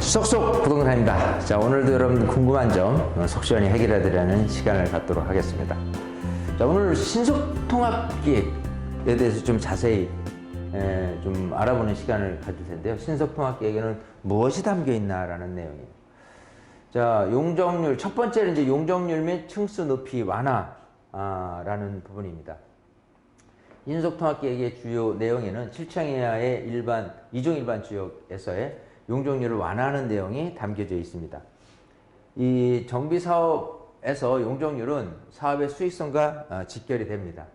쏙쏙 부동산입니다. 자, 오늘도 여러분 궁금한 점 속 시원히 해결해 드리는 시간을 갖도록 하겠습니다. 자, 오늘 신속통합기획에 대해서 좀 자세히 좀 알아보는 시간을 가질 텐데요. 신속통합기획에는 무엇이 담겨 있나라는 내용이에요. 자, 용적률, 첫 번째는 이제 용적률 및 층수 높이 완화라는 부분입니다. 신속통합기획의 주요 내용에는 7층 이하의 이종 일반 지역에서의 용적률을 완화하는 내용이 담겨져 있습니다. 이 정비사업에서 용적률은 사업의 수익성과 직결이 됩니다.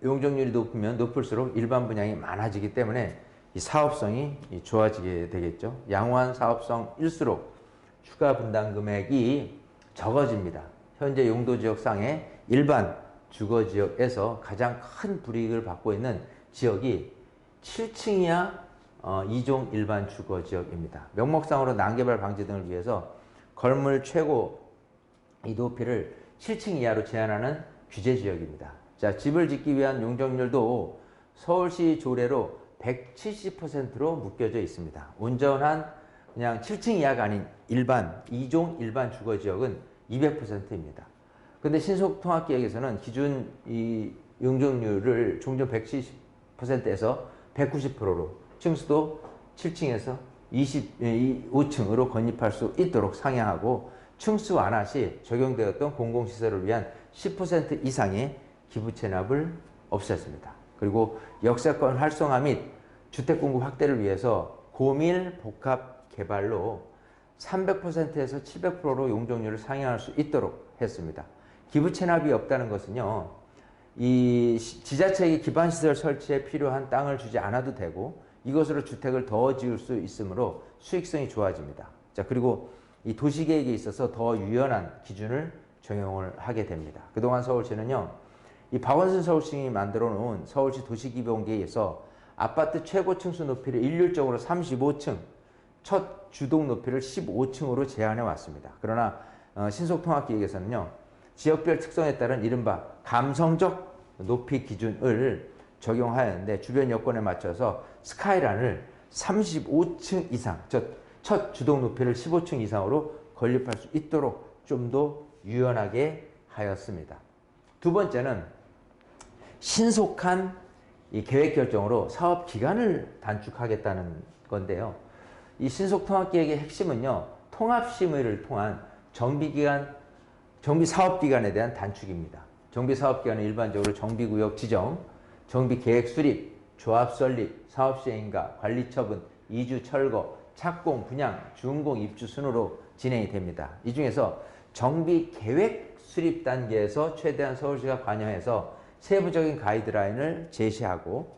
용적률이 높으면 높을수록 일반 분양이 많아지기 때문에 이 사업성이 좋아지게 되겠죠. 양호한 사업성일수록 추가 분담 금액이 적어집니다. 현재 용도지역상의 일반 주거지역에서 가장 큰 불이익을 받고 있는 지역이 7층 이하 2종 일반 주거지역입니다. 명목상으로 난개발 방지 등을 위해서 건물 최고 이 높이를 7층 이하로 제한하는 규제지역입니다. 자, 집을 짓기 위한 용적률도 서울시 조례로 170%로 묶여져 있습니다. 온전한 그냥 7층 이하가 아닌 일반 2종 일반 주거지역은 200%입니다. 근데 신속통합기획에서는 기준 이 용적률을 종전 170%에서 190%로 층수도 7층에서 25층으로 건립할 수 있도록 상향하고 층수 완화 시 적용되었던 공공시설을 위한 10% 이상의 기부 체납을 없앴습니다. 그리고 역세권 활성화 및 주택 공급 확대를 위해서 고밀 복합 개발로 300%에서 700%로 용적률을 상향할 수 있도록 했습니다. 기부 체납이 없다는 것은요, 이 지자체에게 기반시설 설치에 필요한 땅을 주지 않아도 되고 이것으로 주택을 더 지을 수 있으므로 수익성이 좋아집니다. 자, 그리고 이 도시계획에 있어서 더 유연한 기준을 적용을 하게 됩니다. 그동안 서울시는요, 이 박원순 서울시장이 만들어 놓은 서울시 도시기본계획에서 아파트 최고 층수 높이를 일률적으로 35층, 첫 주동 높이를 15층으로 제한해 왔습니다. 그러나 신속통합기획에서는요, 지역별 특성에 따른 이른바 감성적 높이 기준을 적용하였는데 주변 여건에 맞춰서 스카이란을 35층 이상, 첫 주동 높이를 15층 이상으로 건립할 수 있도록 좀 더 유연하게 하였습니다. 두 번째는 신속한 이 계획 결정으로 사업 기간을 단축하겠다는 건데요. 이 신속통합기획의 핵심은요, 통합심의를 통한 정비사업기간에 대한 단축입니다. 정비사업기간은 일반적으로 정비구역 지정, 정비계획 수립, 조합 설립, 사업시행인가, 관리처분, 이주 철거, 착공, 분양, 준공, 입주 순으로 진행이 됩니다. 이 중에서 정비계획 수립 단계에서 최대한 서울시가 관여해서 세부적인 가이드라인을 제시하고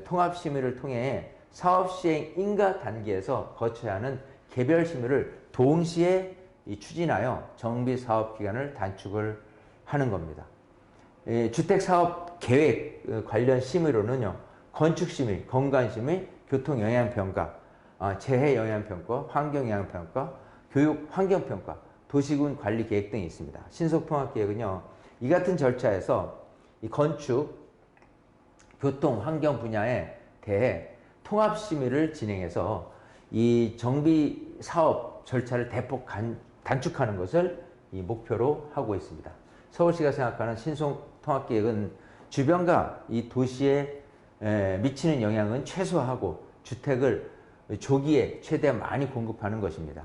통합심의를 통해 사업시행 인가 단계에서 거쳐야 하는 개별심의를 동시에 추진하여 정비사업기간을 단축을 하는 겁니다. 주택사업 계획 관련 심의로는요, 건축심의, 건강심의, 교통영향평가, 재해영향평가, 환경영향평가, 교육환경평가, 도시군 관리계획 등이 있습니다. 신속통합계획은요, 이 같은 절차에서 이 건축, 교통, 환경 분야에 대해 통합심의를 진행해서 이 정비사업 절차를 대폭 단축하는 것을 이 목표로 하고 있습니다. 서울시가 생각하는 신속통합계획은 주변과 이 도시에 미치는 영향은 최소화하고 주택을 조기에 최대한 많이 공급하는 것입니다.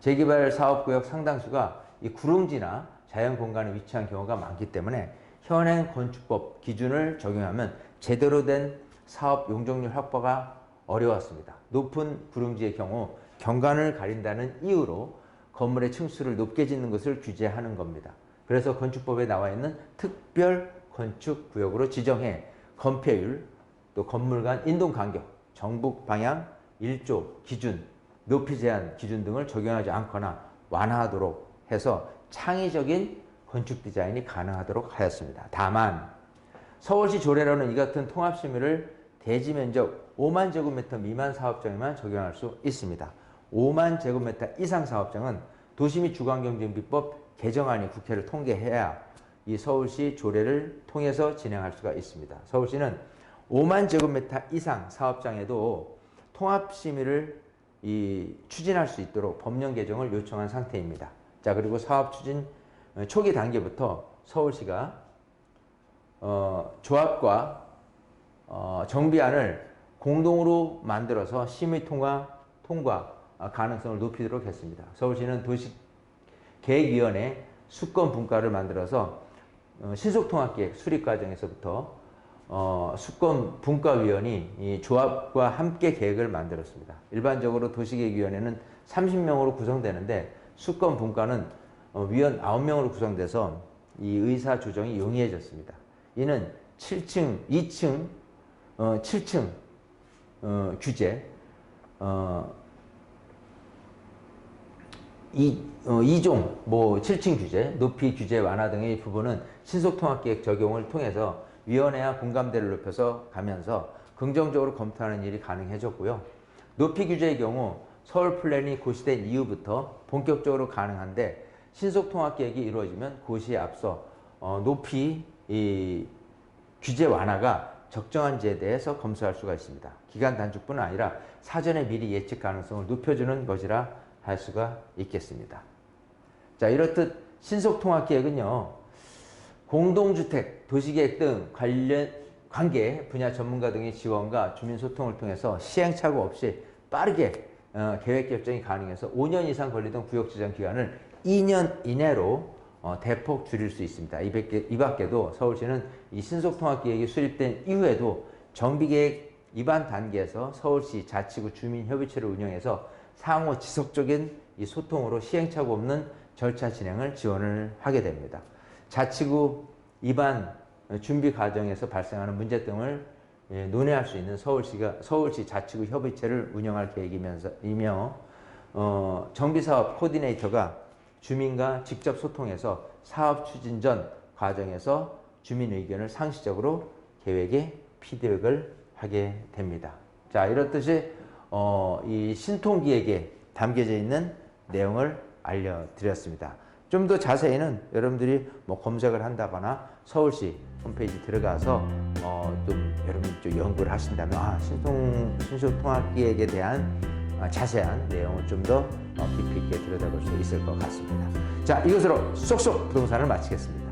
재개발 사업구역 상당수가 이 구릉지나 자연공간에 위치한 경우가 많기 때문에 현행 건축법 기준을 적용하면 제대로 된 사업 용적률 확보가 어려웠습니다. 높은 구릉지의 경우 경관을 가린다는 이유로 건물의 층수를 높게 짓는 것을 규제하는 겁니다. 그래서 건축법에 나와 있는 특별 건축구역으로 지정해 건폐율, 또 건물 간 인동 간격, 정북 방향, 일조 기준, 높이 제한 기준 등을 적용하지 않거나 완화하도록 해서 창의적인 건축 디자인이 가능하도록 하였습니다. 다만 서울시 조례로는 이 같은 통합심의를 대지 면적 5만 제곱미터 미만 사업장에만 적용할 수 있습니다. 5만 제곱미터 이상 사업장은 도시 및 주거환경정비법 개정안이 국회를 통과해야 이 서울시 조례를 통해서 진행할 수가 있습니다. 서울시는 5만 제곱미터 이상 사업장에도 통합심의를 추진할 수 있도록 법령 개정을 요청한 상태입니다. 자, 그리고 사업 추진 초기 단계부터 서울시가 조합과 정비안을 공동으로 만들어서 심의 통과 가능성을 높이도록 했습니다. 서울시는 도시계획위원회 수권 분과를 만들어서 신속통합계획 수립 과정에서부터 수권 분과위원이 이 조합과 함께 계획을 만들었습니다. 일반적으로 도시계획위원회는 30명으로 구성되는데 수권 분과는 위원 9명으로 구성돼서 이 의사 조정이 용이해졌습니다. 이는 7층, 7층 규제, 2종, 7층 규제, 높이 규제 완화 등의 부분은 신속통합계획 적용을 통해서 위원회와 공감대를 높여서 가면서 긍정적으로 검토하는 일이 가능해졌고요. 높이 규제의 경우 서울 플랜이 고시된 이후부터 본격적으로 가능한데 신속통합계획이 이루어지면 고시에 앞서 높이 규제 완화가 적정한지에 대해서 검토할 수가 있습니다. 기간 단축뿐 아니라 사전에 미리 예측 가능성을 높여주는 것이라 할 수가 있겠습니다. 자, 이렇듯 신속통합계획은요, 공동주택, 도시계획 등 관계 분야 전문가 등의 지원과 주민소통을 통해서 시행착오 없이 빠르게 계획 결정이 가능해서 5년 이상 걸리던 구역 지정 기간을 2년 이내로 대폭 줄일 수 있습니다. 이 밖에도 서울시는 이 신속통합계획이 수립된 이후에도 정비계획 입안 단계에서 서울시 자치구 주민협의체를 운영해서 상호 지속적인 이 소통으로 시행착오 없는 절차 진행을 지원을 하게 됩니다. 자치구 입안 준비 과정에서 발생하는 문제 등을 논의할 수 있는 서울시 자치구 협의체를 운영할 계획이며 정비사업 코디네이터가 주민과 직접 소통해서 사업 추진 전 과정에서 주민 의견을 상시적으로 계획에 피드백을 하게 됩니다. 자, 이렇듯이 이 신통기획에 담겨져 있는 내용을 알려드렸습니다. 좀 더 자세히는 여러분들이 검색을 한다거나 서울시 홈페이지 들어가서 좀 여러분이 좀 연구를 하신다면 신속통합기획에 대한 자세한 내용을 좀 더 깊이 있게 들여다볼 수 있을 것 같습니다. 자, 이것으로 쏙쏙 부동산을 마치겠습니다.